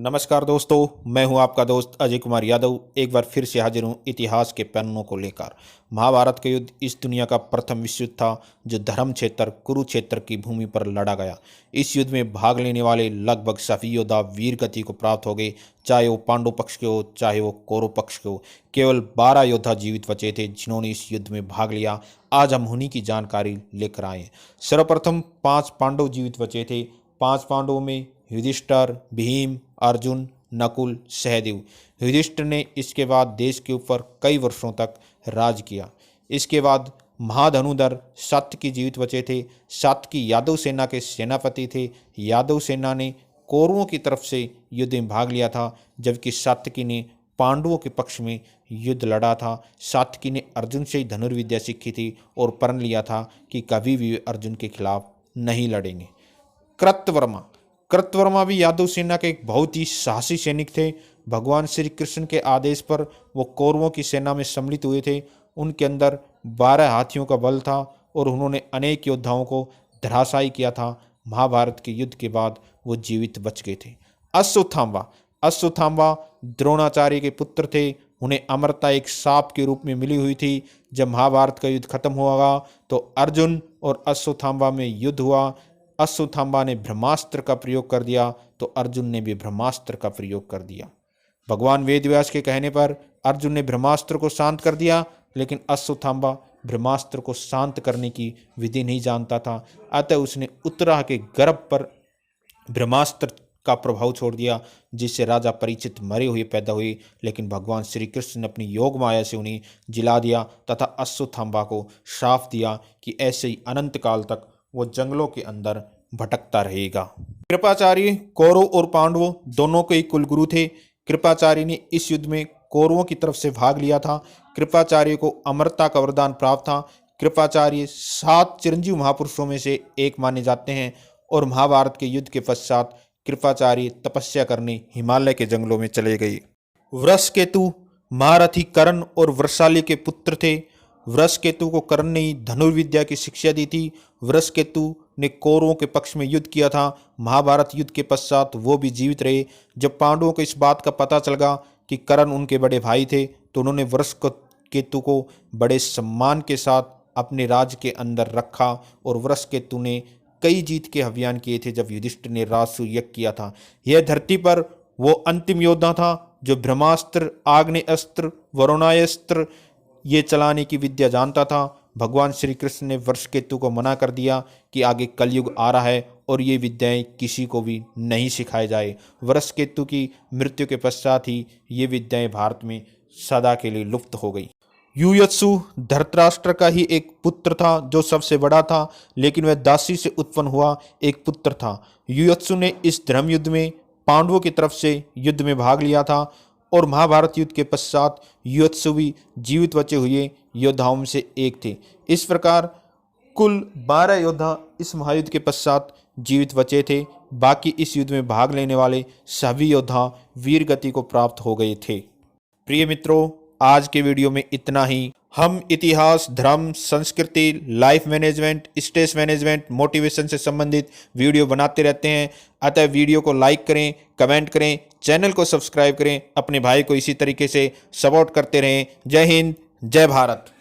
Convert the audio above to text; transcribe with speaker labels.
Speaker 1: नमस्कार दोस्तों, मैं हूं आपका दोस्त अजय कुमार यादव। एक बार फिर से हाजिर हूं इतिहास के पन्नों को लेकर। महाभारत का युद्ध इस दुनिया का प्रथम विश्व युद्ध था जो धर्म क्षेत्र कुरुक्षेत्र की भूमि पर लड़ा गया। इस युद्ध में भाग लेने वाले लगभग सभी योद्धा वीर गति को प्राप्त हो गए, चाहे वो पांडव पक्ष के हो चाहे वो कौरव पक्ष के हो। केवल 12 योद्धा जीवित बचे थे जिन्होंने इस युद्ध में भाग लिया। आज हम उन्हीं की जानकारी लेकर आए हैं। सर्वप्रथम 5 पांडव जीवित बचे थे। 5 पांडवों में युधिष्ठिर, भीम, अर्जुन, नकुल, सहदेव। युधिष्ठिर ने इसके बाद देश के ऊपर कई वर्षों तक राज किया। इसके बाद महाधनुधर सात्यकी जीवित बचे थे। सात्यकी यादव सेना के सेनापति थे। यादव सेना ने कौरवों की तरफ से युद्ध में भाग लिया था, जबकि सात्यकी ने पांडवों के पक्ष में युद्ध लड़ा था। सात्यकी ने अर्जुन से ही धनुर्विद्या सीखी थी और प्रण लिया था कि कभी भी अर्जुन के खिलाफ नहीं लड़ेंगे। कृतवर्मा भी यादव सेना के एक बहुत ही साहसी सैनिक थे। भगवान श्री कृष्ण के आदेश पर वो कौरवों की सेना में सम्मिलित हुए थे। उनके अंदर 12 हाथियों का बल था और उन्होंने अनेक योद्धाओं को धराशायी किया था। महाभारत के युद्ध के बाद वो जीवित बच गए थे। अश्वत्थामा द्रोणाचार्य के पुत्र थे। उन्हें अमरता एक शाप के रूप में मिली हुई थी। जब महाभारत का युद्ध खत्म हुआ तो अर्जुन और अश्वत्थामा में युद्ध हुआ। अश्वत्थामा ने ब्रह्मास्त्र का प्रयोग कर दिया तो अर्जुन ने भी ब्रह्मास्त्र का प्रयोग कर दिया। भगवान वेदव्यास के कहने पर अर्जुन ने ब्रह्मास्त्र को शांत कर दिया, लेकिन अश्वत्थामा ब्रह्मास्त्र को शांत करने की विधि नहीं जानता था। अतः उसने उत्तरा के गर्भ पर ब्रह्मास्त्र का प्रभाव छोड़ दिया, जिससे राजा परीक्षित मरे हुए पैदा हुए। लेकिन भगवान श्री कृष्ण ने अपनी योग माया से उन्हें जिला दिया तथा अश्वत्थामा को श्राप दिया कि ऐसे ही अनंत काल तक वो जंगलों के अंदर भटकता रहेगा। कृपाचार्य कौरव और पांडवों दोनों के ही कुलगुरु थे। कृपाचार्य ने इस युद्ध में कौरवों की तरफ से भाग लिया था। कृपाचार्य को अमरता का वरदान प्राप्त था। कृपाचार्य 7 चिरंजीव महापुरुषों में से एक माने जाते हैं और महाभारत के युद्ध के पश्चात कृपाचार्य तपस्या करने हिमालय के जंगलों में चले गए। वृषकेतु महारथी कर्ण और वृषाली के पुत्र थे। वृषकेतु को कर्ण ने धनुर्विद्या की शिक्षा दी थी। वृषकेतु ने कौरवों के पक्ष में युद्ध किया था। महाभारत युद्ध के पश्चात वो भी जीवित रहे। जब पांडवों को इस बात का पता चला कि कर्ण उनके बड़े भाई थे तो उन्होंने वृषकेतु को बड़े सम्मान के साथ अपने राज्य के अंदर रखा और वृषकेतु ने कई जीत के अभियान किए थे जब युधिष्ठिर ने राजसूय यज्ञ किया था। यह धरती पर वो अंतिम योद्धा था जो ब्रह्मास्त्र, आग्नेय अस्त्र, वरुणास्त्र ये चलाने की विद्या जानता था। भगवान श्री कृष्ण ने वृषकेतु को मना कर दिया कि आगे कलयुग आ रहा है और ये विद्याएं किसी को भी नहीं सिखाई जाए। वृषकेतु की मृत्यु के पश्चात ही ये विद्याएं भारत में सदा के लिए लुप्त हो गई। युयुत्सु धृतराष्ट्र का ही एक पुत्र था जो सबसे बड़ा था, लेकिन वह दासी से उत्पन्न हुआ एक पुत्र था। युयुत्सु ने इस धर्म युद्ध में पांडवों की तरफ से युद्ध में भाग लिया था और महाभारत युद्ध के पश्चात युयुत्सु भी जीवित बचे हुए योद्धाओं में से एक थे। इस प्रकार कुल 12 योद्धा इस महायुद्ध के पश्चात जीवित बचे थे। बाकी इस युद्ध में भाग लेने वाले सभी योद्धा वीर गति को प्राप्त हो गए थे। प्रिय मित्रों, आज के वीडियो में इतना ही। हम इतिहास, धर्म, संस्कृति, life management, stress management, motivation से संबंधित वीडियो बनाते रहते हैं। अतः वीडियो को लाइक करें, कमेंट करें, चैनल को सब्सक्राइब करें, अपने भाई को इसी तरीके से सपोर्ट करते रहें। जय हिंद, जय भारत।